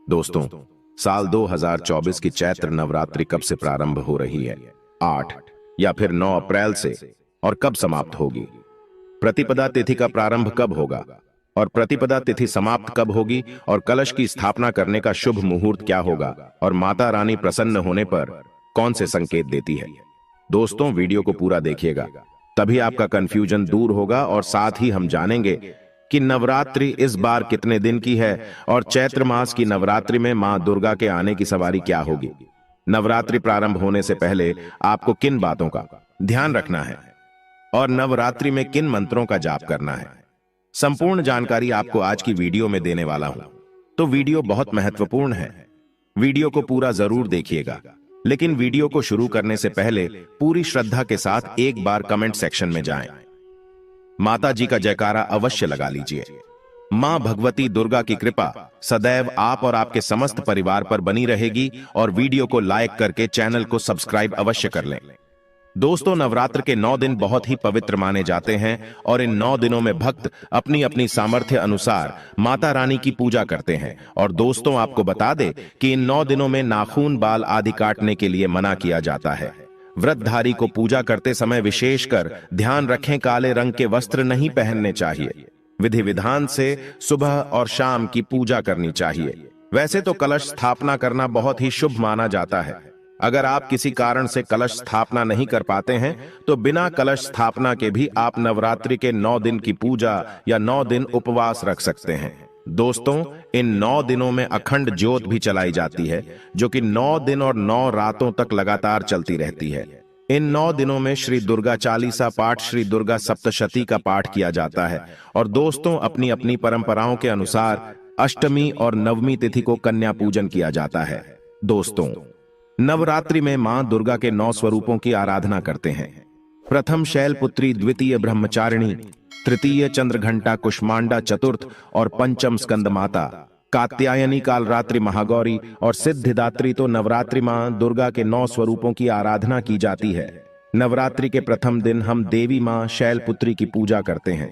दोस्तों, साल 2024 की चैत्र नवरात्रि कब से प्रारंभ हो रही है? 8 या फिर 9 अप्रैल से? और कब समाप्त होगी? प्रतिपदा तिथि का प्रारंभ कब होगा और प्रतिपदा तिथि समाप्त कब होगी? और कलश की स्थापना करने का शुभ मुहूर्त क्या होगा? और माता रानी प्रसन्न होने पर कौन से संकेत देती है? दोस्तों, वीडियो को पूरा देखिएगा, तभी आपका कंफ्यूजन दूर होगा और साथ ही हम जानेंगे कि नवरात्रि इस बार कितने दिन की है और चैत्र मास की नवरात्रि में मां दुर्गा के आने की सवारी क्या होगी। नवरात्रि प्रारंभ होने से पहले आपको किन बातों का ध्यान रखना है और नवरात्रि में किन मंत्रों का जाप करना है, संपूर्ण जानकारी आपको आज की वीडियो में देने वाला हूं। तो वीडियो बहुत महत्वपूर्ण है, वीडियो को पूरा जरूर देखिएगा। लेकिन वीडियो को शुरू करने से पहले पूरी श्रद्धा के साथ एक बार कमेंट सेक्शन में जाएं। माता जी का जयकारा अवश्य लगा लीजिए। मां भगवती दुर्गा की कृपा सदैव आप और आपके समस्त परिवार पर बनी रहेगी और वीडियो को लाइक करके चैनल को सब्सक्राइब अवश्य कर लें। दोस्तों, नवरात्र के 9 दिन बहुत ही पवित्र माने जाते हैं और इन 9 दिनों में भक्त अपनी अपनी सामर्थ्य अनुसार माता रानी की पूजा करते हैं। और दोस्तों, आपको बता दें कि इन 9 दिनों में नाखून, बाल आदि काटने के लिए मना किया जाता है। व्रतधारी को पूजा करते समय विशेषकर ध्यान रखें, काले रंग के वस्त्र नहीं पहनने चाहिए। विधि विधान से सुबह और शाम की पूजा करनी चाहिए। वैसे तो कलश स्थापना करना बहुत ही शुभ माना जाता है। अगर आप किसी कारण से कलश स्थापना नहीं कर पाते हैं तो बिना कलश स्थापना के भी आप नवरात्रि के 9 दिन की पूजा या 9 दिन उपवास रख सकते हैं। दोस्तों, इन 9 दिनों में अखंड ज्योत भी चलाई जाती है, जो कि 9 दिन और 9 रातों तक लगातार चलती रहती है। इन 9 दिनों में श्री दुर्गा चालीसा पाठ, श्री दुर्गा सप्तशती का पाठ किया जाता है। और दोस्तों, अपनी अपनी परंपराओं के अनुसार अष्टमी और नवमी तिथि को कन्या पूजन किया जाता है। दोस्तों, नवरात्रि में मां दुर्गा के 9 स्वरूपों की आराधना करते हैं। प्रथम शैलपुत्री, द्वितीय ब्रह्मचारिणी, तृतीय चंद्रघंटा, कुष्मांडा चतुर्थ और पंचम स्कंद माता, कात्यायनी, कालरात्रि, महागौरी और सिद्धिदात्री। तो नवरात्रि मां दुर्गा के 9 स्वरूपों की आराधना की जाती है। नवरात्रि के प्रथम दिन हम देवी मां शैलपुत्री की पूजा करते हैं।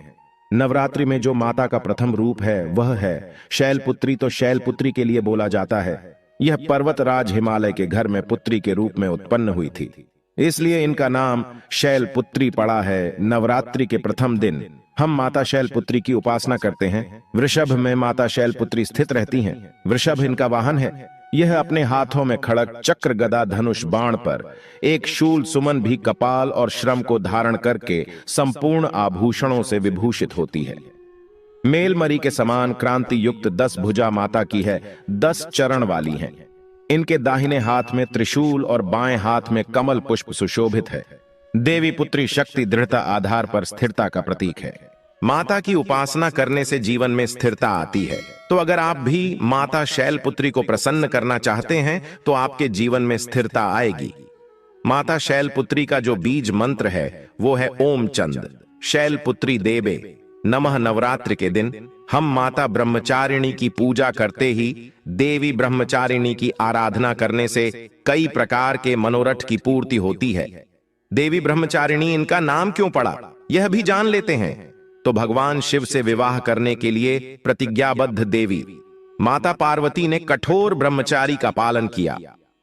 नवरात्रि में जो माता का प्रथम रूप है वह है शैलपुत्री। तो शैलपुत्री के लिए बोला जाता है यह पर्वतराज हिमालय के घर में पुत्री के रूप में उत्पन्न हुई थी, इसलिए इनका नाम शैलपुत्री पड़ा है। नवरात्रि के प्रथम दिन हम माता शैलपुत्री की उपासना करते हैं। वृषभ में माता शैलपुत्री स्थित रहती हैं। वृषभ इनका वाहन है। यह अपने हाथों में खड़ग, चक्र, गदा, धनुष, बाण पर एक शूल, सुमन भी कपाल और श्रम को धारण करके संपूर्ण आभूषणों से विभूषित होती है। मेलमरी के समान क्रांति युक्त 10 भुजा माता की है, 10 चरण वाली हैं। इनके दाहिने हाथ में त्रिशूल और बाएं हाथ में कमल पुष्प सुशोभित है। देवी पुत्री शक्ति, दृढ़ता, आधार पर स्थिरता का प्रतीक है। माता की उपासना करने से जीवन में स्थिरता आती है। तो अगर आप भी माता शैलपुत्री को प्रसन्न करना चाहते हैं तो आपके जीवन में स्थिरता आएगी। माता शैलपुत्री का जो बीज मंत्र है वो है ओम चंद शैलपुत्री देवे नमः। नवरात्रि के दिन हम माता ब्रह्मचारिणी की पूजा करते ही देवी ब्रह्मचारिणी की आराधना करने से कई प्रकार के मनोरथ की पूर्ति होती है। देवी ब्रह्मचारिणी इनका नाम क्यों पड़ा, यह भी जान लेते हैं। तो भगवान शिव से विवाह करने के लिए प्रतिज्ञाबद्ध देवी माता पार्वती ने कठोर ब्रह्मचारी का पालन किया।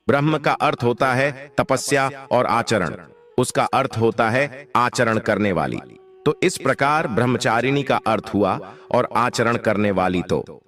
ब्रह्म का अर्थ होता है तपस्या और आचरण, उसका अर्थ होता है आचरण करने वाली। तो इस प्रकार ब्रह्मचारिणी का अर्थ हुआ और आचरण करने वाली। तो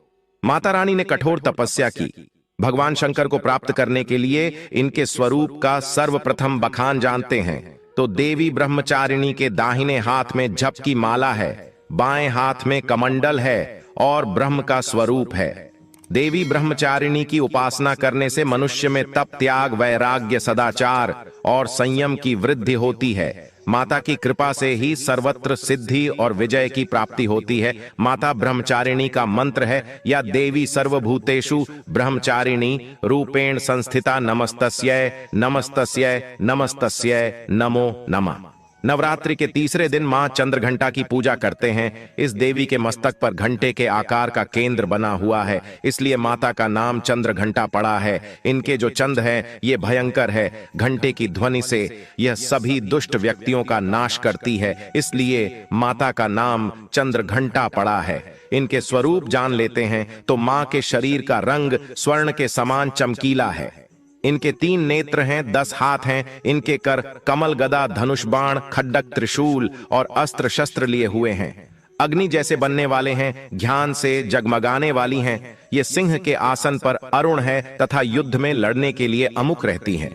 माता रानी ने कठोर तपस्या की। भगवान शंकर को प्राप्त करने के लिए इनके स्वरूप का सर्वप्रथम बखान जानते हैं। तो देवी ब्रह्मचारिणी के दाहिने हाथ में जप की माला है, बाएं हाथ में कमंडल है और ब्रह्म का स्वरूप है। देवी ब्रह्मचारिणी की उपासना करने से मनुष्य में तप, त्याग, वैराग्य, सदाचार और संयम की वृद्धि होती है। माता की कृपा से ही सर्वत्र सिद्धि और विजय की प्राप्ति होती है। माता ब्रह्मचारिणी का मंत्र है या देवी सर्वभूतेषु ब्रह्मचारिणी रूपेण संस्थिता नमस्तस्यै नमस्तस्यै नमस्तस्यै नमो नमः। नवरात्रि के तीसरे दिन मां चंद्रघंटा की पूजा करते हैं। इस देवी के मस्तक पर घंटे के आकार का केंद्र बना हुआ है, इसलिए माता का नाम चंद्रघंटा पड़ा है। इनके जो चंद है ये भयंकर है। घंटे की ध्वनि से यह सभी दुष्ट व्यक्तियों का नाश करती है, इसलिए माता का नाम चंद्रघंटा पड़ा है। इनके स्वरूप जान लेते हैं तो मां के शरीर का रंग स्वर्ण के समान चमकीला है। इनके 3 नेत्र हैं, 10 हाथ हैं, इनके कर कमल गदा धनुष बाण खड्डक त्रिशूल और अस्त्र शस्त्र लिए हुए हैं। अग्नि जैसे बनने वाले हैं, ज्ञान से जगमगाने वाली हैं। ये सिंह के आसन पर अरुण है तथा युद्ध में लड़ने के लिए अमुक रहती हैं।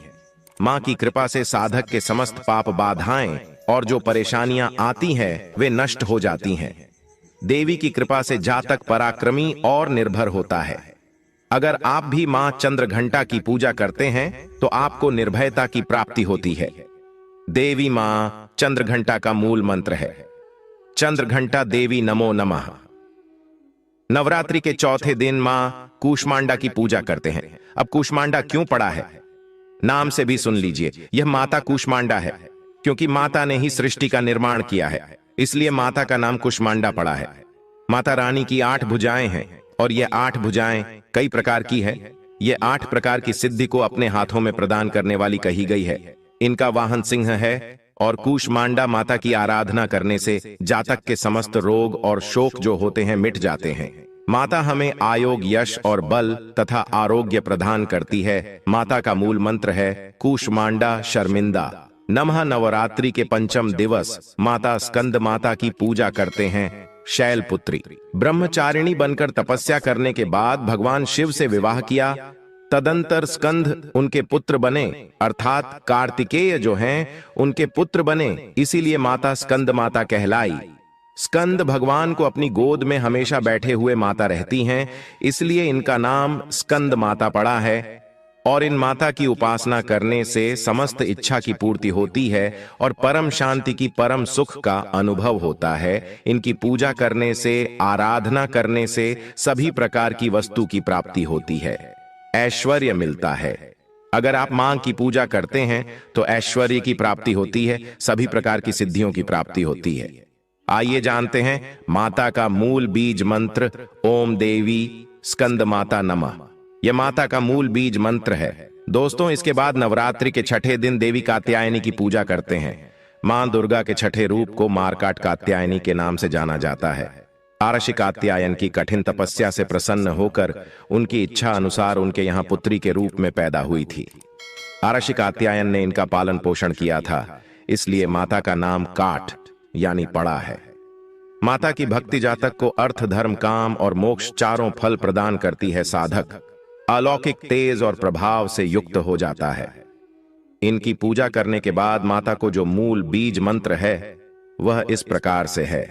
मां की कृपा से साधक के समस्त पाप बाधाएं और जो परेशानियां आती हैं वे नष्ट हो जाती हैं। देवी की कृपा से जातक पराक्रमी और निर्भर होता है। अगर आप भी मां चंद्रघंटा की पूजा करते हैं तो आपको निर्भयता की प्राप्ति होती है। देवी मां चंद्रघंटा का मूल मंत्र है। चंद्रघंटा देवी नमो नमः। नवरात्रि के चौथे दिन मां कूष्मांडा की पूजा करते हैं। अब कूष्मांडा क्यों पड़ा है, नाम से भी सुन लीजिए, यह माता कूष्मांडा है, क्योंकि माता ने ही सृष्टि का निर्माण किया है, इसलिए माता का नाम कूष्मांडा पड़ा है। माता रानी की 8 भुजाएं हैं और ये 8 भुजाएं कई प्रकार की है। ये 8 प्रकार की सिद्धि को अपने हाथों में प्रदान करने वाली कही गई है। इनका वाहन सिंह है और कूष्मांडा माता की आराधना करने से जातक के समस्त रोग और शोक जो होते हैं मिट जाते हैं। माता हमें आयोग, यश और बल तथा आरोग्य प्रदान करती है। माता का मूल मंत्र है कूष्मांडा शर्मिंदा नमः। नवरात्रि के 5वें दिवस माता स्कंद माता की पूजा करते हैं। शैलपुत्री ब्रह्मचारिणी बनकर तपस्या करने के बाद भगवान शिव से विवाह किया। तदंतर स्कंद उनके पुत्र बने, अर्थात कार्तिकेय जो हैं उनके पुत्र बने, इसीलिए माता स्कंद माता कहलाई। स्कंद भगवान को अपनी गोद में हमेशा बैठे हुए माता रहती हैं, इसलिए इनका नाम स्कंद माता पड़ा है। और इन माता की उपासना करने से समस्त इच्छा की पूर्ति होती है और परम शांति की परम सुख का अनुभव होता है। इनकी पूजा करने से, आराधना करने से सभी प्रकार की वस्तु की प्राप्ति होती है, ऐश्वर्य मिलता है। अगर आप मां की पूजा करते हैं तो ऐश्वर्य की प्राप्ति होती है, सभी प्रकार की सिद्धियों की प्राप्ति होती है। आइए जानते हैं माता का मूल बीज मंत्र। ओम देवी स्कंद माता नमः। यह माता का मूल बीज मंत्र है। दोस्तों, इसके बाद नवरात्रि के 6ठे दिन देवी कात्यायनी की पूजा करते हैं। मां दुर्गा के 6ठे रूप को मारकाट कात्यायनी के नाम से जाना जाता है। आरशी कात्यायन की कठिन तपस्या से प्रसन्न होकर उनकी इच्छा अनुसार उनके यहाँ पुत्री के रूप में पैदा हुई थी। आरशी कात्यायन ने इनका पालन पोषण किया था, इसलिए माता का नाम काठ यानी पड़ा है। माता की भक्ति जातक को अर्थ, धर्म, काम और मोक्ष चारों फल प्रदान करती है। साधक अलौकिक तेज और प्रभाव से युक्त हो जाता है। इनकी पूजा करने के बाद माता को जो मूल बीज मंत्र है वह इस प्रकार से है।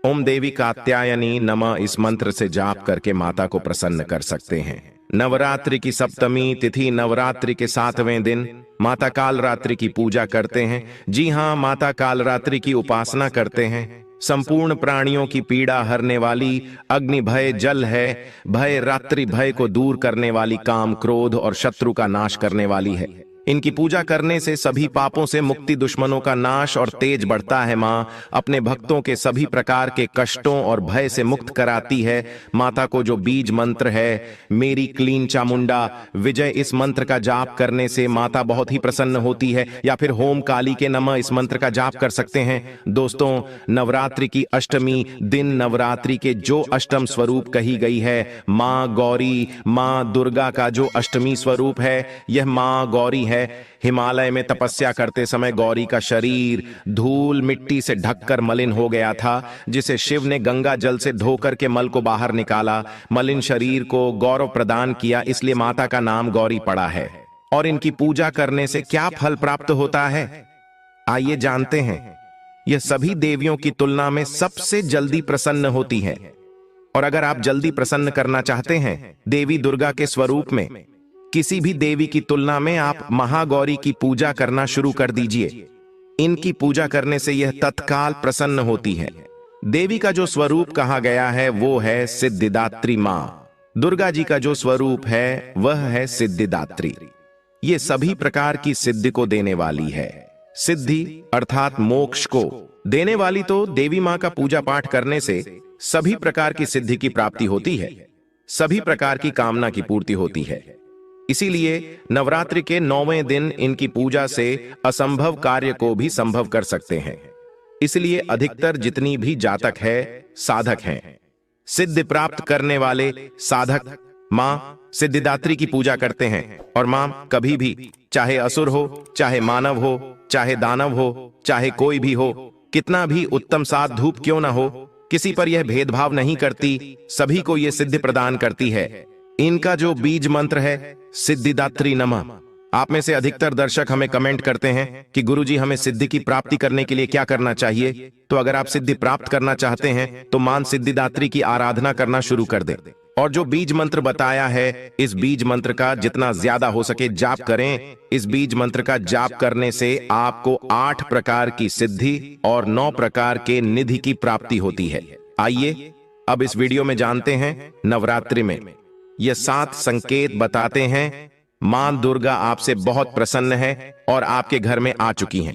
ओम देवी कात्यायनी नमः। इस मंत्र से जाप करके माता को प्रसन्न कर सकते हैं। नवरात्रि की सप्तमी तिथि नवरात्रि के 7वें दिन माता कालरात्रि की पूजा करते हैं। जी हां, माता कालरात्रि की उपासना करते हैं। संपूर्ण प्राणियों की पीड़ा हरने वाली, अग्नि भय जल है, भय रात्रि भय को दूर करने वाली, काम क्रोध और शत्रु का नाश करने वाली है। इनकी पूजा करने से सभी पापों से मुक्ति, दुश्मनों का नाश और तेज बढ़ता है। मां अपने भक्तों के सभी प्रकार के कष्टों और भय से मुक्त कराती है। माता को जो बीज मंत्र है मेरी क्लीन चामुंडा विजय, इस मंत्र का जाप करने से माता बहुत ही प्रसन्न होती है। या फिर होम काली के नमः इस मंत्र का जाप कर सकते हैं। दोस्तों, नवरात्रि की अष्टमी दिन नवरात्रि के जो अष्टम स्वरूप कही गई है, मां गौरी, मां दुर्गा का जो अष्टमी स्वरूप है यह मां गौरी है। हिमालय में तपस्या करते समय गौरी का शरीर धूल मिट्टी से ढककर मलिन हो गया था, जिसे शिव ने गंगा जल से धोकर के मल को बाहर निकाला, मलिन शरीर को गौरव प्रदान किया, इसलिए माता का नाम गौरी पड़ा है। और इनकी पूजा करने से क्या फल प्राप्त होता है, आइए जानते हैं। यह सभी देवियों की तुलना में सबसे जल्दी प्रसन्न होती है। और अगर आप जल्दी प्रसन्न करना चाहते हैं देवी दुर्गा के स्वरूप में, किसी भी देवी की तुलना में आप महागौरी की पूजा करना शुरू कर दीजिए। इनकी पूजा करने से यह तत्काल प्रसन्न होती है। देवी का जो स्वरूप कहा गया है वो है सिद्धिदात्री मां। दुर्गा जी का जो स्वरूप है वह है सिद्धिदात्री। ये सभी प्रकार की सिद्धि को देने वाली है। सिद्धि अर्थात मोक्ष को देने वाली तो देवी मां का पूजा पाठ करने से सभी प्रकार की सिद्धि की प्राप्ति होती है, सभी प्रकार की कामना की पूर्ति होती है। इसीलिए नवरात्रि के 9वें दिन इनकी पूजा से असंभव कार्य को भी संभव कर सकते हैं। इसलिए अधिकतर जितनी भी जातक है साधक हैं, सिद्धि प्राप्त करने वाले साधक मां सिद्धिदात्री की पूजा करते हैं। और मां कभी भी, चाहे असुर हो, चाहे मानव हो, चाहे दानव हो, चाहे कोई भी हो, कितना भी उत्तम साध धूप क्यों ना हो, किसी पर यह भेदभाव नहीं करती, सभी को यह सिद्धि प्रदान करती है। इनका जो बीज मंत्र है सिद्धिदात्री नमः। आप में से अधिकतर दर्शक हमें कमेंट करते हैं कि गुरुजी हमें सिद्धि की प्राप्ति करने के लिए क्या करना चाहिए। तो अगर आप सिद्धि प्राप्त करना चाहते हैं तो मां सिद्धिदात्री की आराधना करना शुरू कर दें। और जो बीज मंत्र बताया है, इस बीज मंत्र का जितना ज्यादा हो सके जाप करें। इस बीज मंत्र का जाप करने से आपको 8 प्रकार की सिद्धि और 9 प्रकार के निधि की प्राप्ति होती है। आइए अब इस वीडियो में जानते हैं नवरात्रि में ये 7 संकेत बताते हैं मां दुर्गा आपसे बहुत प्रसन्न है और आपके घर में आ चुकी हैं।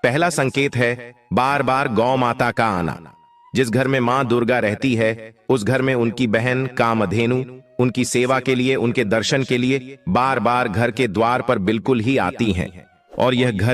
पहला संकेत है बार बार गौ माता का आना। जिस घर में मां दुर्गा रहती है उस घर में उनकी बहन कामधेनु उनकी सेवा के लिए, उनके दर्शन के लिए बार बार घर के द्वार पर बिल्कुल ही आती हैं। और यह घर